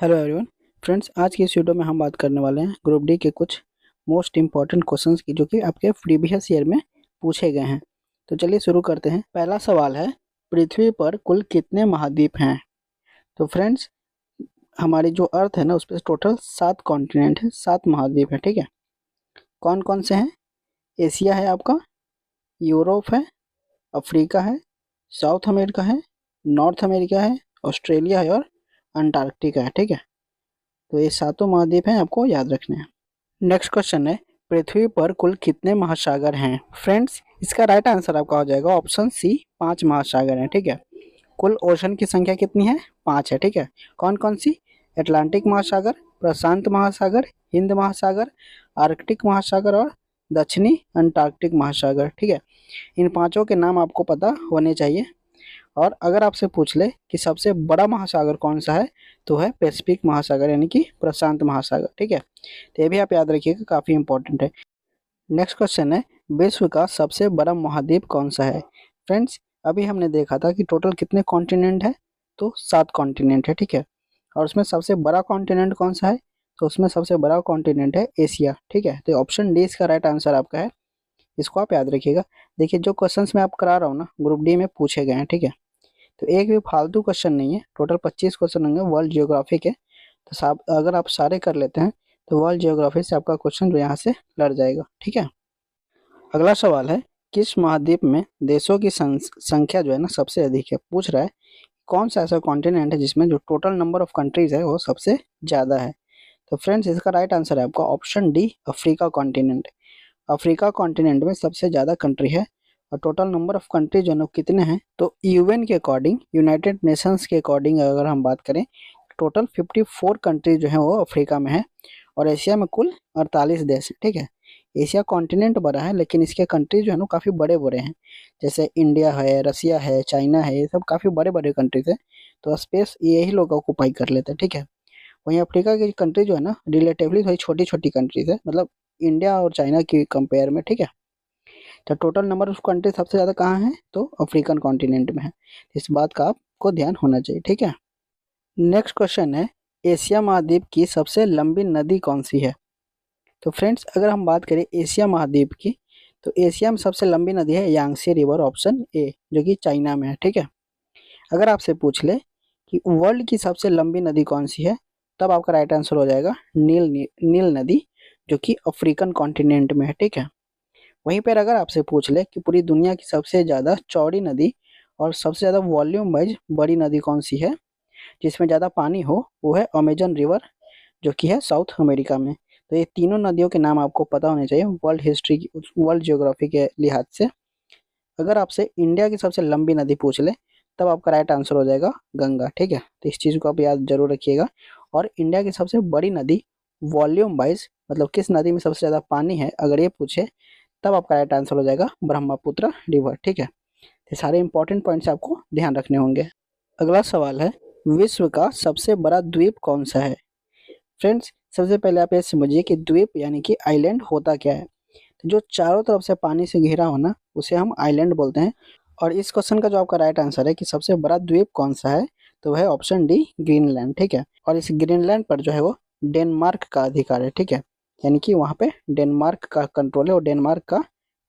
Hello everyone. Friends, आज की इस वीडियो में हम बात करने वाले हैं ग्रुप डी के कुछ मोस्ट इंपॉर्टेंट क्वेश्चंस की, जो कि आपके प्रीवियस ईयर में पूछे गए हैं। तो चलिए शुरू करते हैं। पहला सवाल है, पृथ्वी पर कुल कितने महाद्वीप हैं? तो फ्रेंड्स, हमारी जो अर्थ है ना, उस पर टोटल 7 कॉन्टिनेंट है, 7 महाद्वीप है। ठीक है, कौन कौन से हैं? एशिया है आपका, यूरोप है, अफ्रीका है, साउथ अमेरिका है, नॉर्थ अमेरिका है, ऑस्ट्रेलिया है और अंटार्कटिका है। ठीक है, तो ये सातों महाद्वीप हैं, आपको याद रखने हैं। नेक्स्ट क्वेश्चन है, पृथ्वी पर कुल कितने महासागर हैं? फ्रेंड्स, इसका राइट आंसर आपका हो जाएगा ऑप्शन सी, 5 महासागर हैं। ठीक है, कुल ओशन की संख्या कितनी है? 5 है। ठीक है, कौन कौन सी? अटलांटिक महासागर, प्रशांत महासागर, हिंद महासागर, आर्कटिक महासागर और दक्षिणी अंटार्कटिक महासागर। ठीक है, इन पांचों के नाम आपको पता होने चाहिए। और अगर आपसे पूछ ले कि सबसे बड़ा महासागर कौन सा है, तो है पैसिफिक महासागर, यानी कि प्रशांत महासागर। ठीक है, तो ये भी आप याद रखिएगा, काफ़ी इंपॉर्टेंट है। नेक्स्ट क्वेश्चन है, विश्व का सबसे बड़ा महाद्वीप कौन सा है? फ्रेंड्स, अभी हमने देखा था कि टोटल कितने कॉन्टिनेंट है, तो 7 कॉन्टिनेंट है। ठीक है, और उसमें सबसे बड़ा कॉन्टिनेंट कौन सा है? तो उसमें सबसे बड़ा कॉन्टिनेंट है एशिया। ठीक है, तो ऑप्शन डी इसका राइट आंसर आपका है, इसको आप याद रखिएगा। देखिए, जो क्वेश्चंस मैं आप करा रहा हूँ ना, ग्रुप डी में पूछे गए हैं। ठीक है, तो एक भी फालतू क्वेश्चन नहीं है, टोटल 25 क्वेश्चन होंगे वर्ल्ड जियोग्राफी के। तो साहब, अगर आप सारे कर लेते हैं तो वर्ल्ड जियोग्राफी से आपका क्वेश्चन जो यहाँ से लड़ जाएगा। ठीक है, अगला सवाल है, किस महाद्वीप में देशों की संख्या जो है ना सबसे अधिक है? पूछ रहा है कौन सा ऐसा कॉन्टिनेंट है जिसमें जो टोटल नंबर ऑफ कंट्रीज है वो सबसे ज़्यादा है? तो फ्रेंड्स, इसका राइट आंसर है आपका option D, Africa continent. Africa continent में सबसे ज़्यादा कंट्री है। और टोटल नंबर ऑफ कंट्री जो है कितने हैं, तो यूएन के अकॉर्डिंग, यूनाइटेड नेशंस के अकॉर्डिंग अगर हम बात करें, टोटल 54 कंट्री जो है वो अफ्रीका में है। और एशिया में कुल 48 देश है। ठीक है, एशिया कॉन्टिनेंट बड़ा है, लेकिन इसके कंट्री जो है ना काफ़ी बड़े बड़े हैं। जैसे इंडिया है, रसिया है, चाइना है, ये सब काफ़ी बड़े बड़े कंट्रीज है। तो स्पेस यही लोग ऑक्यूपाई कर लेते हैं। ठीक है, वहीं अफ्रीका की कंट्री जो है ना रिलेटिवली थोड़ी छोटी छोटी कंट्रीज है, मतलब इंडिया और चाइना की कंपेयर में। ठीक है, तो टोटल नंबर ऑफ कंट्री सबसे ज़्यादा कहाँ है, तो अफ्रीकन कॉन्टिनेंट में है। इस बात का आपको ध्यान होना चाहिए। ठीक है, नेक्स्ट क्वेश्चन है, एशिया महाद्वीप की सबसे लंबी नदी कौन सी है? तो फ्रेंड्स, अगर हम बात करें एशिया महाद्वीप की, तो एशिया में सबसे लंबी नदी है यांगसे रिवर, ऑप्शन ए, जो कि चाइना में है। ठीक है, अगर आपसे पूछ ले कि वर्ल्ड की सबसे लंबी नदी कौन सी है, तब आपका राइट आंसर हो जाएगा नील नदी, जो कि अफ्रीकन कॉन्टिनेंट में है। ठीक है, वहीं पर अगर आपसे पूछ ले कि पूरी दुनिया की सबसे ज़्यादा चौड़ी नदी और सबसे ज़्यादा वॉल्यूम वाइज बड़ी नदी कौन सी है, जिसमें ज़्यादा पानी हो, वो है अमेजन रिवर, जो कि है साउथ अमेरिका में। तो ये तीनों नदियों के नाम आपको पता होने चाहिए वर्ल्ड हिस्ट्री की, वर्ल्ड ज्योग्राफी के लिहाज से। अगर आपसे इंडिया की सबसे लंबी नदी पूछ ले, तब आपका राइट आंसर हो जाएगा गंगा। ठीक है, तो इस चीज़ को आप याद जरूर रखिएगा। और इंडिया की सबसे बड़ी नदी वॉल्यूम वाइज, मतलब किस नदी में सबसे ज़्यादा पानी है, अगर ये पूछे, तब आपका राइट आंसर हो जाएगा ब्रह्मपुत्र रिवर। ठीक है, ये सारे इंपॉर्टेंट पॉइंट्स आपको ध्यान रखने होंगे। अगला सवाल है, विश्व का सबसे बड़ा द्वीप कौन सा है? फ्रेंड्स, सबसे पहले आप ये समझिए कि द्वीप यानी कि आइलैंड होता क्या है। तो जो चारों तरफ से पानी से घिरा हो ना, उसे हम आइलैंड बोलते हैं। और इस क्वेश्चन का जो आपका राइट आंसर है कि सबसे बड़ा द्वीप कौन सा है, तो है ऑप्शन डी, ग्रीनलैंड। ठीक है, और इस ग्रीनलैंड पर जो है वो डेनमार्क का अधिकार है। ठीक है, यानी कि वहाँ पे डेनमार्क का कंट्रोल है और डेनमार्क का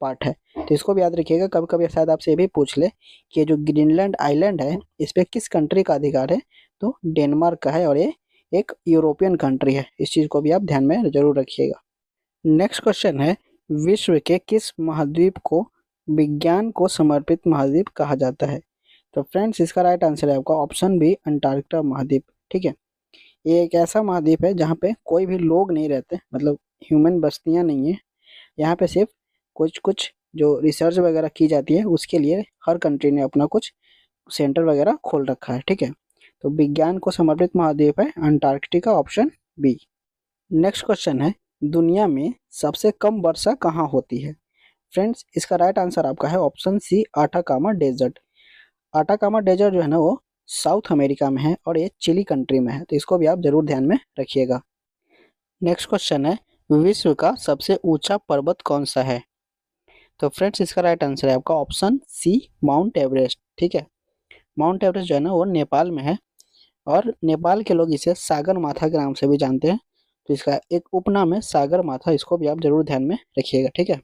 पार्ट है। तो इसको भी याद रखिएगा, कभी कभी शायद आपसे ये भी पूछ ले कि ये जो ग्रीनलैंड आइलैंड है, इस पे किस कंट्री का अधिकार है, तो डेनमार्क का है, और ये एक यूरोपियन कंट्री है। इस चीज़ को भी आप ध्यान में जरूर रखिएगा। नेक्स्ट क्वेश्चन है, विश्व के किस महाद्वीप को विज्ञान को समर्पित महाद्वीप कहा जाता है? तो फ्रेंड्स, इसका राइट आंसर है आपका ऑप्शन बी, अंटार्कटिका महाद्वीप। ठीक है, ये एक ऐसा महाद्वीप है जहाँ पे कोई भी लोग नहीं रहते, मतलब ह्यूमन बस्तियाँ नहीं है। यहाँ पे सिर्फ कुछ कुछ जो रिसर्च वगैरह की जाती है, उसके लिए हर कंट्री ने अपना कुछ सेंटर वगैरह खोल रखा है। ठीक है, तो विज्ञान को समर्पित महाद्वीप है Antarctica, option b. Next question है, दुनिया में सबसे कम वर्षा कहाँ होती है? फ्रेंड्स, इसका राइट आंसर आपका है option c, Atacama desert. Atacama desert जो है ना वो साउथ अमेरिका में है और ये चिली कंट्री में है। तो इसको भी आप जरूर ध्यान में रखिएगा। नेक्स्ट क्वेश्चन है, विश्व का सबसे ऊंचा पर्वत कौन सा है? तो फ्रेंड्स, इसका राइट आंसर है आपका ऑप्शन सी, माउंट एवरेस्ट। ठीक है, माउंट एवरेस्ट जो है ना वो नेपाल में है। और नेपाल के लोग इसे सागर माथा के नाम से भी जानते हैं। तो इसका एक उपनाम है सागर माथा, इसको भी आप जरूर ध्यान में रखिएगा, ठीक है।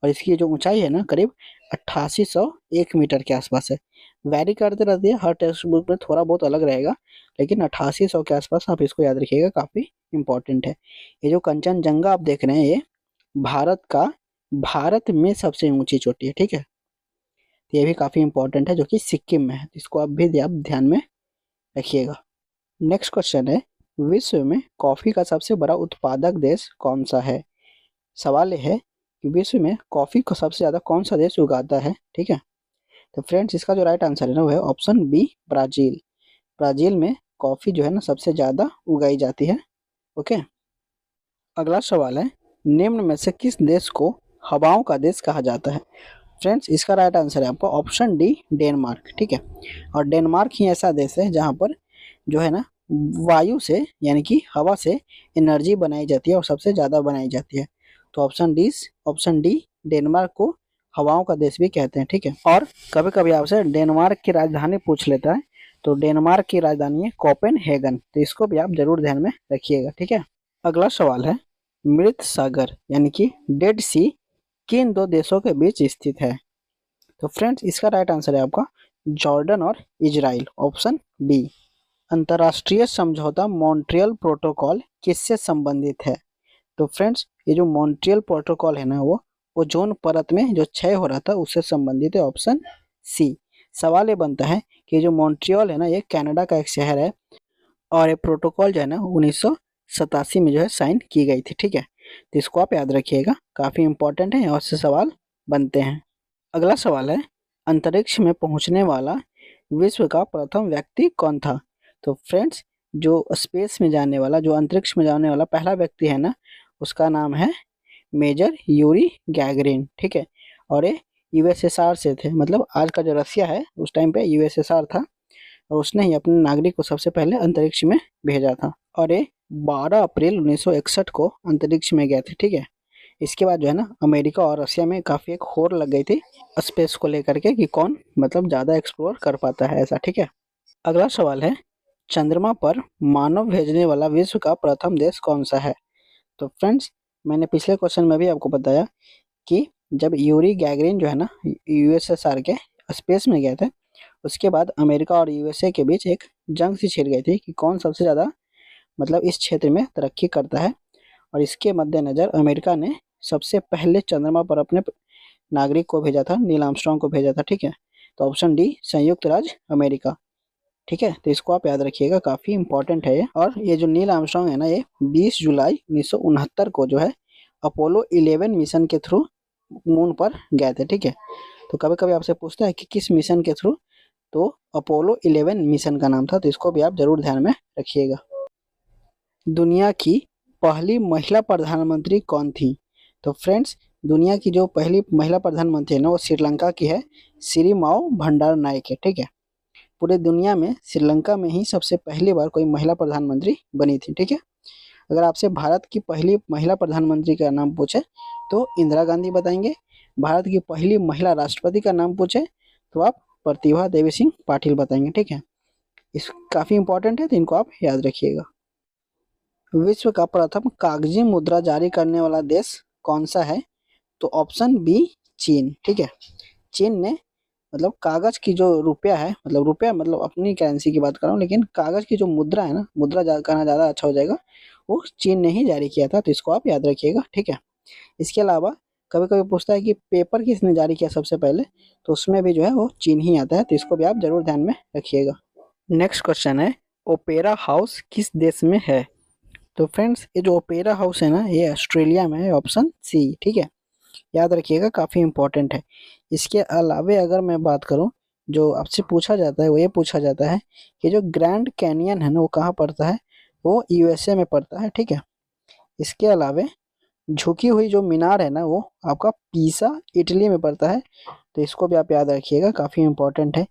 और इसकी जो ऊंचाई है ना करीब 8801 मीटर के आसपास है। वैरी करते रहती है, हर टेक्स्ट बुक में थोड़ा बहुत अलग रहेगा, लेकिन 8800 के आसपास आप इसको याद रखिएगा, काफ़ी इंपॉर्टेंट है। ये जो कंचनजंगा आप देख रहे हैं, ये भारत में सबसे ऊंची चोटी है, ठीक है। तो ये भी काफ़ी इंपॉर्टेंट है, जो कि सिक्किम में है, तो इसको आप ध्यान में रखिएगा। नेक्स्ट क्वेश्चन है, विश्व में कॉफ़ी का सबसे बड़ा उत्पादक देश कौन सा है। सवाल ये है कि विश्व में कॉफ़ी को सबसे ज़्यादा कौन सा देश उगाता है, ठीक है। तो फ्रेंड्स इसका जो राइट आंसर है ना वो है ऑप्शन बी, ब्राज़ील। ब्राज़ील में कॉफ़ी जो है ना सबसे ज़्यादा उगाई जाती है, ओके। अगला सवाल है, निम्न में से किस देश को हवाओं का देश कहा जाता है। फ्रेंड्स इसका राइट आंसर है आपका ऑप्शन डी, डेनमार्क, ठीक है। और डेनमार्क ही ऐसा देश है जहाँ पर जो है ना वायु से यानी कि हवा से एनर्जी बनाई जाती है और सबसे ज़्यादा बनाई जाती है। तो ऑप्शन डी डेनमार्क को हवाओं का देश भी कहते हैं, ठीक है। और कभी कभी आपसे डेनमार्क की राजधानी पूछ लेता है, तो डेनमार्क की राजधानी है कोपेनहेगन, तो इसको भी आप जरूर ध्यान में रखिएगा, ठीक है। अगला सवाल है, मृत सागर यानी कि डेड सी किन दो देशों के बीच स्थित है। तो फ्रेंड्स इसका राइट आंसर है आपका जॉर्डन और इजराइल, ऑप्शन बी। अंतर्राष्ट्रीय समझौता मॉन्ट्रियल प्रोटोकॉल किससे संबंधित है। तो फ्रेंड्स ये जो मॉन्ट्रियल प्रोटोकॉल है ना वो ओजोन परत में जो क्षय हो रहा था उससे संबंधित है, ऑप्शन सी। सवाल ये बनता है कि जो मॉन्ट्रियल है ना ये कनाडा का एक शहर है और ये प्रोटोकॉल जो है ना 1987 में जो है साइन की गई थी, ठीक है। तो इसको आप याद रखिएगा, काफ़ी इंपॉर्टेंट है, यहाँ से सवाल बनते हैं। अगला सवाल है, अंतरिक्ष में पहुंचने वाला विश्व का प्रथम व्यक्ति कौन था। तो फ्रेंड्स जो स्पेस में जाने वाला, जो अंतरिक्ष में जाने वाला पहला व्यक्ति है ना उसका नाम है मेजर यूरी गैगरिन, ठीक है। और ये यूएसएसआर से थे, मतलब आज का जो रसिया है उस टाइम पे यूएसएसआर था, और उसने ही अपने नागरिक को सबसे पहले अंतरिक्ष में भेजा था। और ये 12 अप्रैल 1961 को अंतरिक्ष में गए थे, ठीक है। इसके बाद जो है ना अमेरिका और रसिया में काफ़ी एक होड़ लग गई थी स्पेस को लेकर के कि कौन मतलब ज़्यादा एक्सप्लोर कर पाता है ऐसा, ठीक है। अगला सवाल है, चंद्रमा पर मानव भेजने वाला विश्व का प्रथम देश कौन सा है। तो फ्रेंड्स मैंने पिछले क्वेश्चन में भी आपको बताया कि जब यूरी गैगरिन जो है ना यूएसएसआर के स्पेस में गए थे, उसके बाद अमेरिका और यूएसए के बीच एक जंग सी छिड़ गई थी कि कौन सबसे ज़्यादा मतलब इस क्षेत्र में तरक्की करता है। और इसके मद्देनज़र अमेरिका ने सबसे पहले चंद्रमा पर अपने नागरिक को भेजा था, नील आर्मस्ट्रांग को भेजा था, ठीक है। तो ऑप्शन डी संयुक्त राज्य अमेरिका, ठीक है। तो इसको आप याद रखिएगा, काफ़ी इंपॉर्टेंट है ये। और ये जो नील आर्मस्ट्रांग है ना ये 20 जुलाई 1969 को जो है अपोलो 11 मिशन के थ्रू मून पर गए थे, ठीक है। तो कभी कभी आपसे पूछता है कि किस मिशन के थ्रू, तो अपोलो 11 मिशन का नाम था, तो इसको भी आप जरूर ध्यान में रखिएगा। दुनिया की पहली महिला प्रधानमंत्री कौन थी। तो फ्रेंड्स दुनिया की जो पहली महिला प्रधानमंत्री है ना वो श्रीलंका की है, सिरिमाओ भंडारनायके, ठीक है। पूरे दुनिया में श्रीलंका में ही सबसे पहली बार कोई महिला प्रधानमंत्री बनी थी, ठीक है। अगर आपसे भारत की पहली महिला प्रधानमंत्री का नाम पूछे तो इंदिरा गांधी बताएंगे। भारत की पहली महिला राष्ट्रपति का नाम पूछे तो आप प्रतिभा देवी सिंह पाटिल बताएंगे, ठीक है। इस काफ़ी इंपॉर्टेंट है, तो इनको आप याद रखिएगा। विश्व का प्रथम कागजी मुद्रा जारी करने वाला देश कौन सा है। तो ऑप्शन बी चीन, ठीक है। चीन ने मतलब कागज की जो रुपया है, मतलब रुपया मतलब अपनी करेंसी की बात कर रहा हूँ, लेकिन कागज की जो मुद्रा है ना, मुद्रा कहना ज़्यादा अच्छा हो जाएगा, वो चीन ने ही जारी किया था, तो इसको आप याद रखिएगा, ठीक है। इसके अलावा कभी कभी पूछता है कि पेपर किसने जारी किया सबसे पहले, तो उसमें भी जो है वो चीन ही आता है, तो इसको भी आप जरूर ध्यान में रखिएगा। नेक्स्ट क्वेश्चन है, ओपेरा हाउस किस देश में है। तो फ्रेंड्स ये जो ओपेरा हाउस है ना ये ऑस्ट्रेलिया में है, ऑप्शन सी, ठीक है। याद रखिएगा, काफ़ी इंपॉर्टेंट है। इसके अलावे अगर मैं बात करूं, जो आपसे पूछा जाता है वो ये पूछा जाता है कि जो ग्रैंड कैनियन है ना वो कहाँ पड़ता है, वो यूएसए में पड़ता है, ठीक है। इसके अलावे झुकी हुई जो मीनार है ना वो आपका पीसा इटली में पड़ता है, तो इसको भी आप याद रखिएगा, काफ़ी इंपॉर्टेंट है।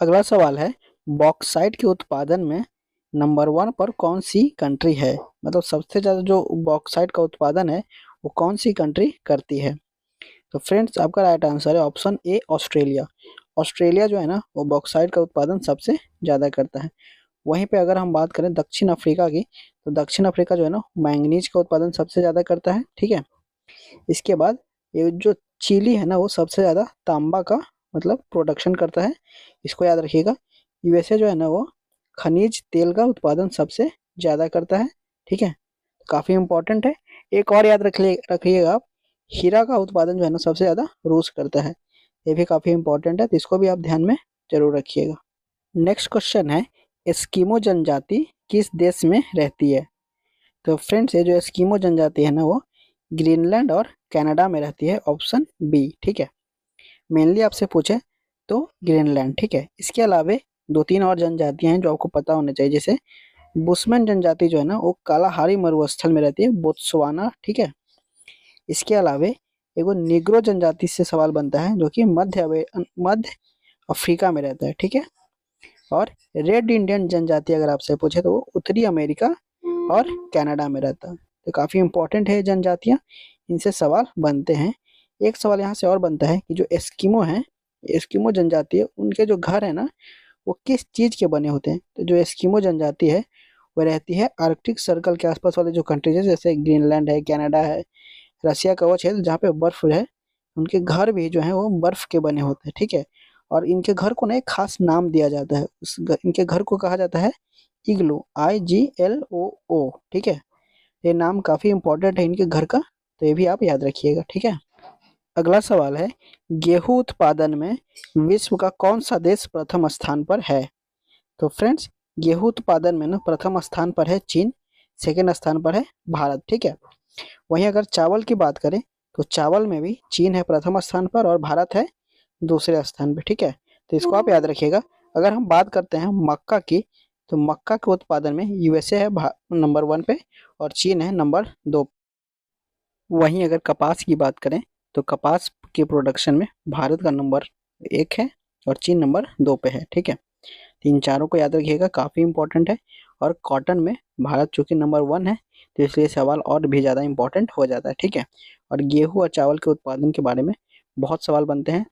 अगला सवाल है, बॉक्साइट के उत्पादन में नंबर 1 पर कौन सी कंट्री है, मतलब सबसे ज़्यादा जो बॉक्साइट का उत्पादन है वो कौन सी कंट्री करती है। तो फ्रेंड्स आपका राइट आंसर है ऑप्शन ए ऑस्ट्रेलिया। ऑस्ट्रेलिया जो है ना वो बॉक्साइट का उत्पादन सबसे ज़्यादा करता है। वहीं पे अगर हम बात करें दक्षिण अफ्रीका की, तो दक्षिण अफ्रीका जो है ना मैंगनीज का उत्पादन सबसे ज़्यादा करता है, ठीक है। इसके बाद ये जो चिली है ना वो सबसे ज़्यादा तांबा का मतलब प्रोडक्शन करता है, इसको याद रखिएगा। यूएसए जो है ना वो खनिज तेल का उत्पादन सबसे ज़्यादा करता है, ठीक है, काफ़ी इंपॉर्टेंट है। एक और याद रखिएगा आप, हीरा का उत्पादन जो है ना सबसे ज़्यादा रूस करता है, ये भी काफ़ी इंपॉर्टेंट है, तो इसको भी आप ध्यान में जरूर रखिएगा। नेक्स्ट क्वेश्चन है, एस्किमो जनजाति किस देश में रहती है? तो फ्रेंड्स ये जो एस्किमो जनजाति है ना वो ग्रीनलैंड और कनाडा में रहती है, ऑप्शन बी, ठीक है। मेनली आपसे पूछे तो ग्रीनलैंड, ठीक है। इसके अलावे दो तीन और जनजातियां हैं जो आपको पता होने चाहिए, जैसे बुशमैन जनजाति जो है ना वो कालाहारी मरुस्थल में रहती है, बोत्सवाना, ठीक है। इसके अलावे एगो निग्रो जनजाति से सवाल बनता है जो कि मध्य अफ्रीका में रहता है, ठीक है। और रेड इंडियन जनजाति अगर आपसे पूछे तो वो उत्तरी अमेरिका और कनाडा में रहता है, तो काफ़ी इंपॉर्टेंट है जनजातियाँ, इनसे सवाल बनते हैं। एक सवाल यहाँ से और बनता है कि जो एस्किमो है, एस्किमो जनजाति है, उनके जो घर है ना वो किस चीज़ के बने होते हैं? तो जो एस्किमो जनजाति है वो रहती है आर्कटिक सर्कल के आसपास वाले जो कंट्रीज है, जैसे ग्रीनलैंड है, कनाडा है, रसिया का वो क्षेत्र जहाँ पे बर्फ है, उनके घर भी जो है वो बर्फ के बने होते हैं, ठीक है। और इनके घर को ना एक खास नाम दिया जाता है, इनके घर को कहा जाता है इग्लू, IGLOO, ठीक है। ये नाम काफ़ी इंपॉर्टेंट है इनके घर का, तो ये भी आप याद रखिएगा, ठीक है। अगला सवाल है, गेहूं उत्पादन में विश्व का कौन सा देश प्रथम स्थान पर है? तो फ्रेंड्स गेहूं उत्पादन में ना प्रथम स्थान पर है चीन, सेकेंड स्थान पर है भारत, ठीक है। वहीं अगर चावल की बात करें तो चावल में भी चीन है प्रथम स्थान पर और भारत है दूसरे स्थान पर, ठीक है। तो इसको आप याद रखिएगा। अगर हम बात करते हैं मक्का की, तो मक्का के उत्पादन में यूएसए है नंबर 1 पे और चीन है नंबर 2। वहीं अगर कपास की बात करें तो कपास के प्रोडक्शन में भारत का नंबर 1 है और चीन नंबर 2 पे है, ठीक है। इन चारों को याद रखिएगा, काफ़ी इंपॉर्टेंट है। और कॉटन में भारत चूंकि नंबर 1 है तो इसलिए सवाल और भी ज़्यादा इंपॉर्टेंट हो जाता है, ठीक है। और गेहूँ और चावल के उत्पादन के बारे में बहुत सवाल बनते हैं।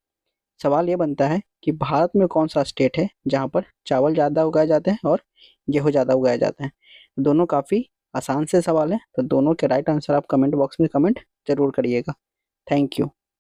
सवाल ये बनता है कि भारत में कौन सा स्टेट है जहाँ पर चावल ज़्यादा उगाए जाते हैं और गेहूँ ज़्यादा उगाए जाते हैं? दोनों काफ़ी आसान से सवाल है, तो दोनों के राइट आंसर आप कमेंट बॉक्स में कमेंट जरूर करिएगा। Thank you.